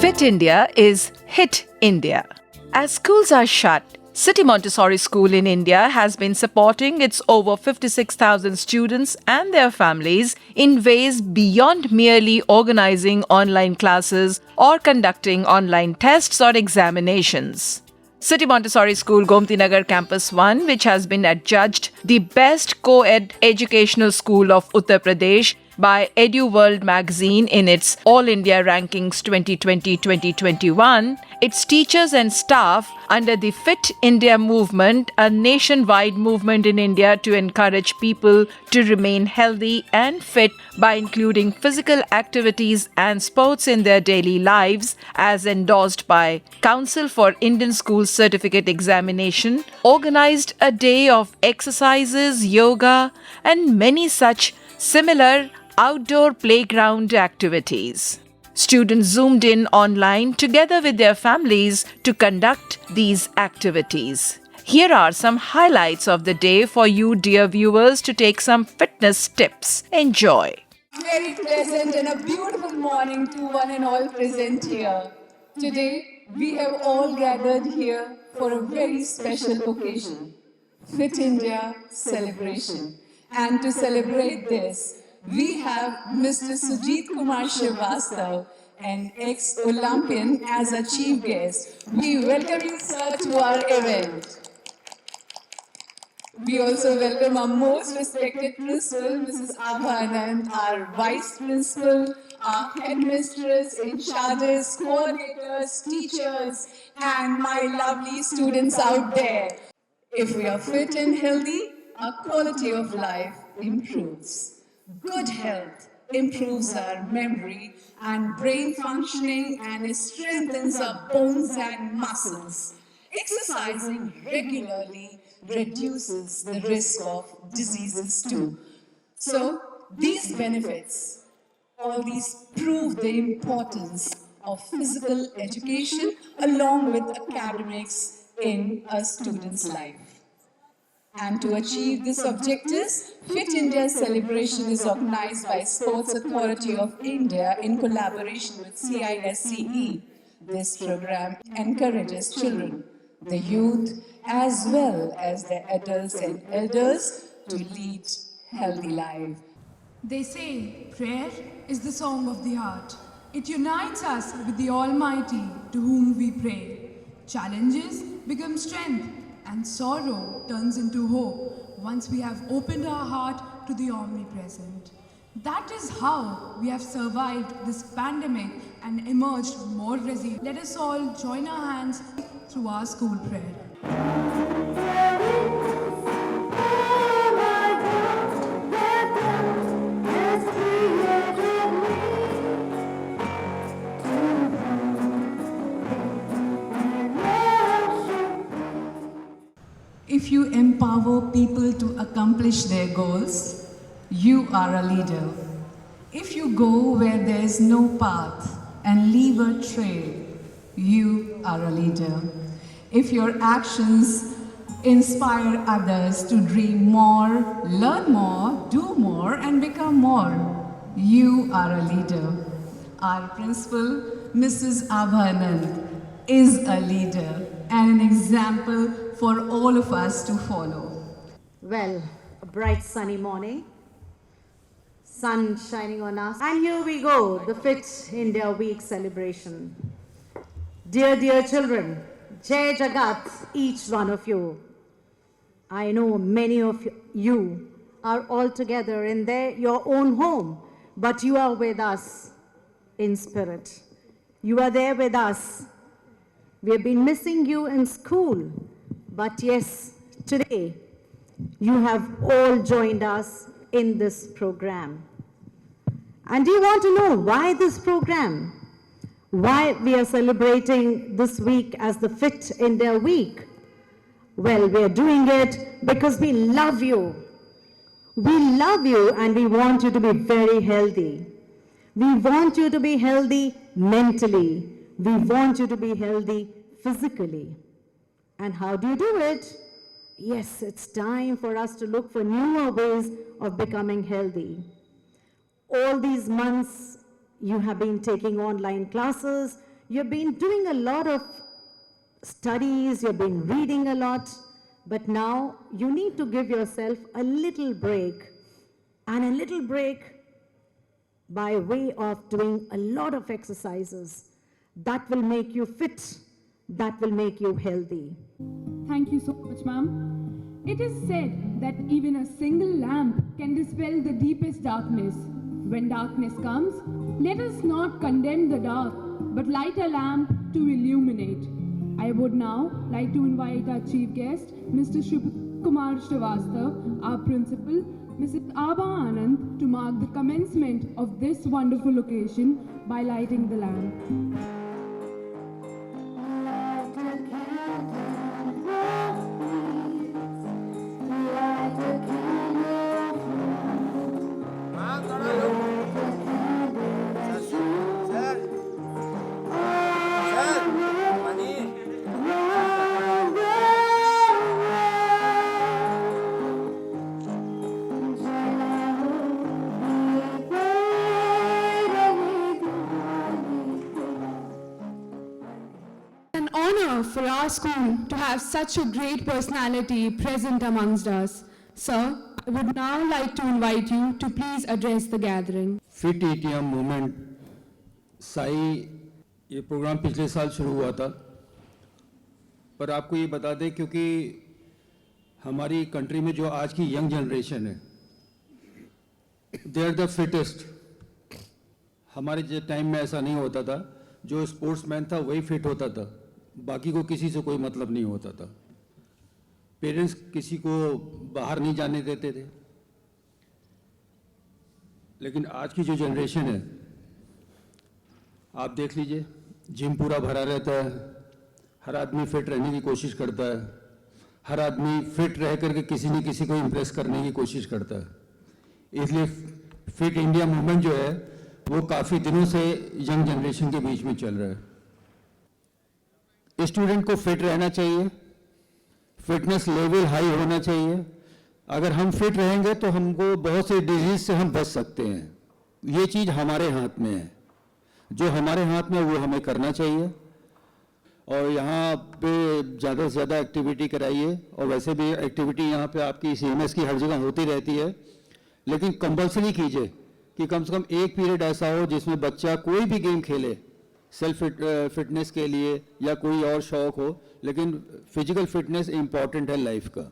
Fit India is Hit India. As schools are shut, City Montessori School in India has been supporting its over 56,000 students and their families in ways beyond merely organizing online classes or conducting online tests or examinations. City Montessori School Gomti Nagar Campus 1, which has been adjudged the best co-ed educational school of Uttar Pradesh by EduWorld magazine in its All India Rankings 2020-2021, its teachers and staff under the Fit India movement, a nationwide movement in India to encourage people to remain healthy and fit by including physical activities and sports in their daily lives, as endorsed by Council for Indian Schools Certificate Examination, organized a day of exercises, yoga, and many such similar outdoor playground activities. Students zoomed in online together with their families to conduct these activities. Here are some highlights of the day for you, dear viewers, to take some fitness tips. Enjoy. Very pleasant and a beautiful morning to one and all present here. Today, we have all gathered here for a very special occasion, Fit India celebration. And to celebrate this, we have Mr. Sujit Kumar Srivastav, an ex-Olympian, as a chief guest. We welcome you, sir, to our event. We also welcome our most respected principal, Mrs. Abha Anand, our vice principal, our headmistress, in charges, coordinators, teachers, and my lovely students out there. If we are fit and healthy, our quality of life improves. Good health improves our memory and brain functioning, and it strengthens our bones and muscles. Exercising regularly reduces the risk of diseases too. So these benefits, all these prove the importance of physical education along with academics in a student's life. And to achieve these objectives, Fit India celebration is organized by Sports Authority of India in collaboration with CISCE. This program encourages children, the youth, as well as the adults and elders to lead healthy lives. They say prayer is the song of the heart. It unites us with the Almighty to whom we pray. Challenges become strength, and sorrow turns into hope once we have opened our heart to the omnipresent. That is how we have survived this pandemic and emerged more resilient. Let us all join our hands through our school prayer. If you empower people to accomplish their goals, you are a leader. If you go where there is no path and leave a trail, you are a leader. If your actions inspire others to dream more, learn more, do more, and become more, you are a leader. Our principal, Mrs. Abha Anand, is a leader and an example for all of us to follow. Well, a bright sunny morning, sun shining on us, and here we go, the Fit India Week celebration. Dear children, Jai Jagat, each one of you. I know many of you are all together in your own home, but you are with us in spirit. You are there with us. We have been missing you in school, but yes, today you have all joined us in this program. And do you want to know why this program? Why we are celebrating this week as the Fit India Week? Well, we are doing it because we love you. We love you and we want you to be very healthy. We want you to be healthy mentally. We want you to be healthy physically. And how do you do it? Yes, it's time for us to look for newer ways of becoming healthy. All these months, you have been taking online classes, You've been doing a lot of studies, you've been reading a lot, but now you need to give yourself a little break. And a little break by way of doing a lot of exercises that will make you fit, that will make you healthy. Thank you so much, ma'am. It is said that even a single lamp can dispel the deepest darkness. When darkness comes, let us not condemn the dark, but light a lamp to illuminate. I would now like to invite our chief guest, Mr. Kumar Srivastav, our principal, Mrs. Abha Anand, to mark the commencement of this wonderful occasion by lighting the lamp. An honor for our school to have such a great personality present amongst us. Sir, I would now like to invite you to please address the gathering. Fit India movement Sai ये programme पिछले साल शुरू हुआ था, पर आपको ये बता दें क्योंकि हमारी कंट्री में जो आज की यंग जनरेशन है, दे आर द फिटेस्ट. हमारे टाइम में ऐसा नहीं होता था. जो स्पोर्ट्समैन था वही फिट होता था, बाकी को किसी से कोई मतलब नहीं होता था. पेरेंट्स किसी को बाहर नहीं जाने देते थे. लेकिन आज की जो जनरेशन है, आप देख लीजिए, जिम पूरा भरा रहता है, हर आदमी फिट रहने की कोशिश करता है, हर आदमी फिट रह करके किसी न किसी को इम्प्रेस करने की कोशिश करता है. इसलिए फिट इंडिया मूवमेंट जो है वो काफ़ी दिनों से यंग जनरेशन के बीच में चल रहा है. स्टूडेंट को फिट रहना चाहिए, फिटनेस लेवल हाई होना चाहिए. अगर हम फिट रहेंगे तो हमको बहुत से डिजीज से हम बच सकते हैं. ये चीज़ हमारे हाथ में है. जो हमारे हाथ में वो हमें करना चाहिए. और यहाँ पे ज़्यादा से ज़्यादा एक्टिविटी कराइए. और वैसे भी एक्टिविटी यहाँ पे आपकी CMS की हर जगह होती रहती है, लेकिन कंपल्सरी कीजिए कि कम से कम एक पीरियड ऐसा हो जिसमें बच्चा कोई भी गेम खेले, सेल्फ फिटनेस के लिए या कोई और शौक हो, लेकिन फिजिकल फिटनेस इम्पॉर्टेंट है लाइफ का.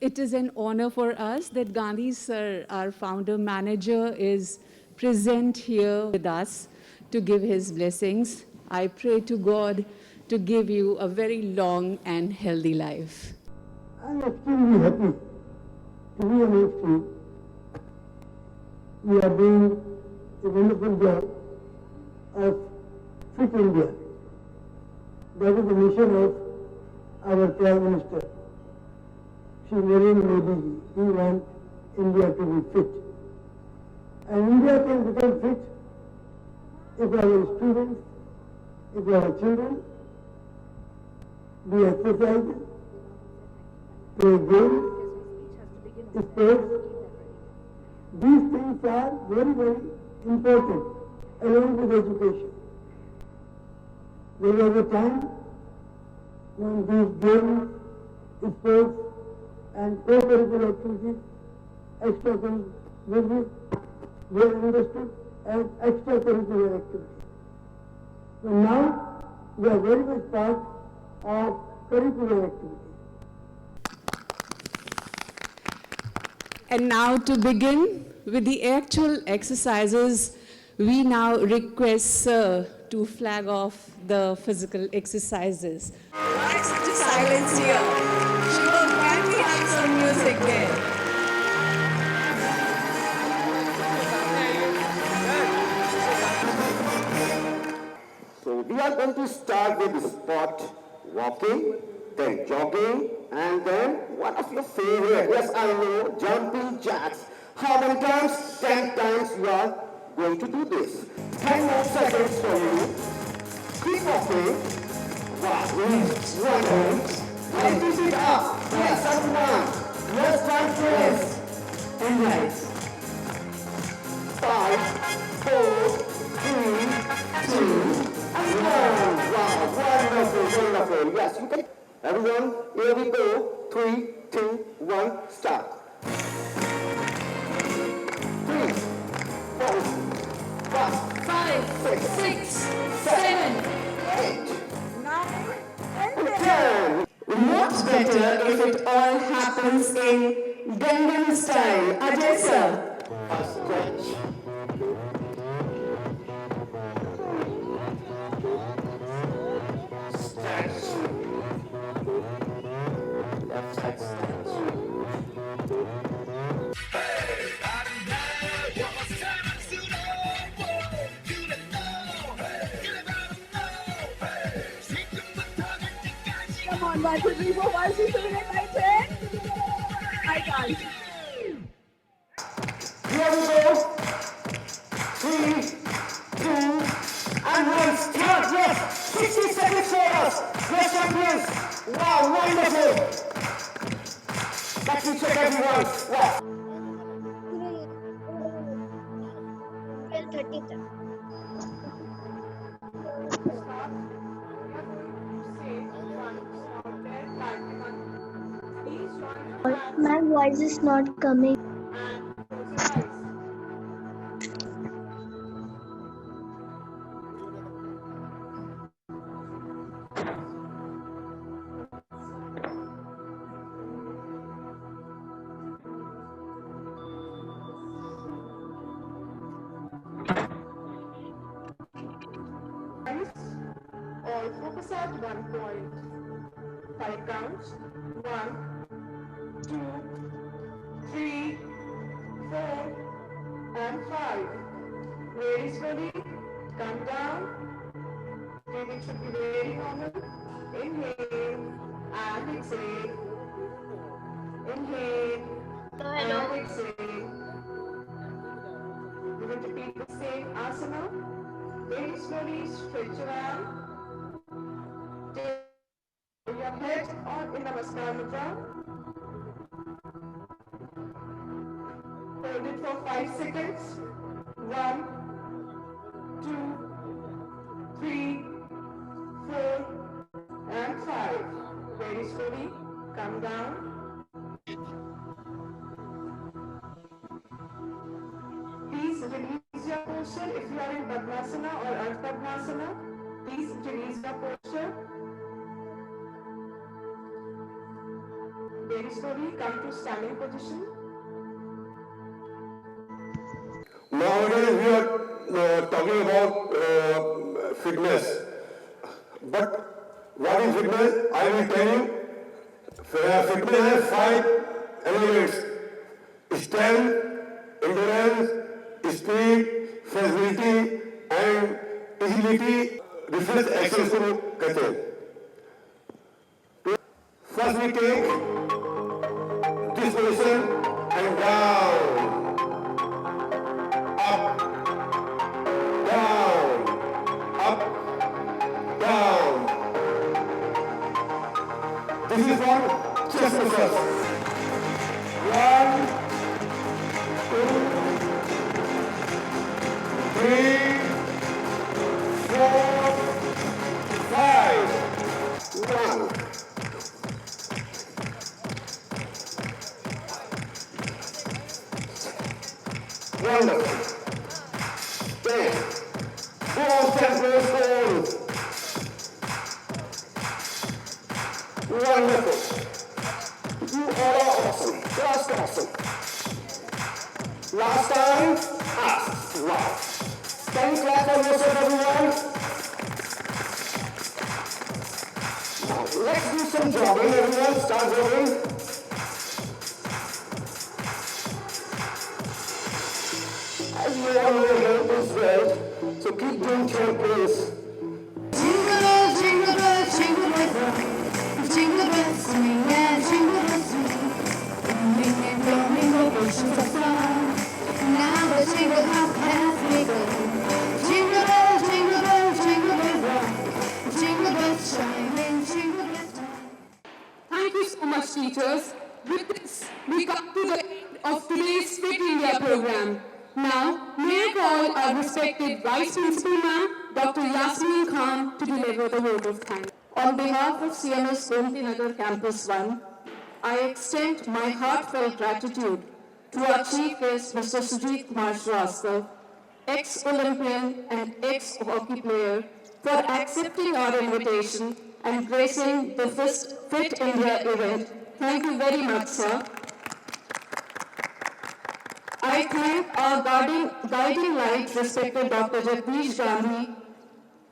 It is an honor for us that Gandhi sir, our founder manager, is present here with us to give his blessings. I pray to God to give you a very long and healthy life. I'm extremely happy to be amongst you. We are doing a wonderful job of Fit India. That is the mission of our Prime Minister, Shri Narendra Modi ji. We want India to be fit. And India can become fit if our students, if our children do exercises, play games, sports. These things are very, very important along with education. There was a time when these games, sports and co-curricular activities, extracurricular, were understood as extracurricular activities. So now they are very much part of curricular activities. And now to begin with the actual exercises, we now request Sir to flag off the physical exercises. Why such a silence here? Shivam, can we have some music there? So we are going to start with spot walking, then jogging, and then one of your favorite, yes I know, jumping jacks. How many times? 10 times you are going to do this. 10 more seconds for you. Keep walking. One, and this it up. Yes, and one. Let's time to rest. And right. 5, 4, 3, 2, and 1. Everyone, here we go. 3, 2, 1, start. 3, 4, 5, 6, 7, 8, 9, and 10. What's better if it all happens in Gangnam style? Ajay sir. Stretch. Stretch. Left side stretch. Come on, 1, 2, 3, 4, 5, 6, 7, 8, 9, 10. I can't. Here we go. 3, 2, and 1. Start. Yes. 60 seconds for us. Yes, champions. Wow, wonderful. Let me check everyone. Wow. 12:30. My voice is not coming. All focus at 1 point. 5 counts. 1, 2, 3, 4, and 5. Very slowly. Come down. Breathing should be very normal. Inhale and exhale. Inhale and exhale. You will repeat the same asana. Very slowly stretch your arm. Take your head on in Namaskar Mudra. Hold it for 5 seconds. 1, 2, 3, 4, and 5. Very slowly. Come down. Please release your posture. If you are in Padmasana or Ardha Padmasana, please release your posture. Very slowly come to standing position. Nowadays we are talking about fitness. But what is fitness? I will tell you. Fitness has 5 elements: strength, endurance, speed, flexibility, and agility. Reflex access को कहते हैं. First we take this position and down, up, down, up, down. This is for chest muscles. 1, 2, 3, 4, 5. 1. Wonderful. 10. Go template hold. Wonderful. You all are awesome. Just awesome. Last time. Wow. Can you clap for yourself, everyone? Now, let's do some jogging, everyone. Start jogging. As you all know, health is wealth, so keep doing your pace. Jingle bells, jingle bells, jingle bells, jingle bells swing and jingle bells swing. Ringing and blowing over oceans of fun. Now the jingle hop has begun. Jingle bells, jingle bells, jingle bells rock. Jingle bells chiming, jingle bells chime. Thank you so much, teachers. With this, we come to the end of today's Fit India program. Now, may I call our respected Vice Principal Ma'am, Dr. Yasmin Khan, to deliver the vote of thanks. On behalf of CMS Gomti Nagar Campus 1, I extend my heartfelt gratitude to our Chief Guest, Mr. Sujit Kumar Srivastav, ex-Olympian and ex-hockey player, for accepting our invitation and gracing the first Fit India event. Thank you very much, sir. I thank our guiding light, respected Dr. Jagdish Gandhi,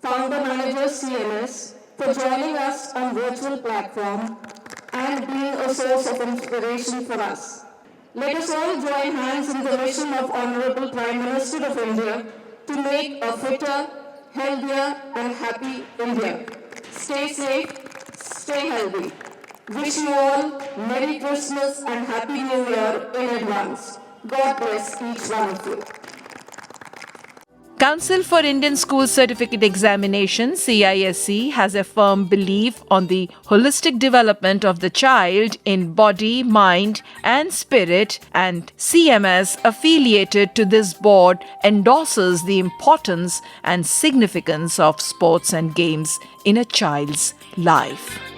founder manager CMS, for joining us on virtual platform and being a source of inspiration for us. Let us all join hands in the mission of Honorable Prime Minister of India to make a fitter, healthier and happy India. Stay safe, stay healthy. Wish you all Merry Christmas and Happy New Year in advance. God bless each one of you. Council for Indian School Certificate Examination (CISE) has a firm belief on the holistic development of the child in body, mind and spirit, and CMS affiliated to this board endorses the importance and significance of sports and games in a child's life.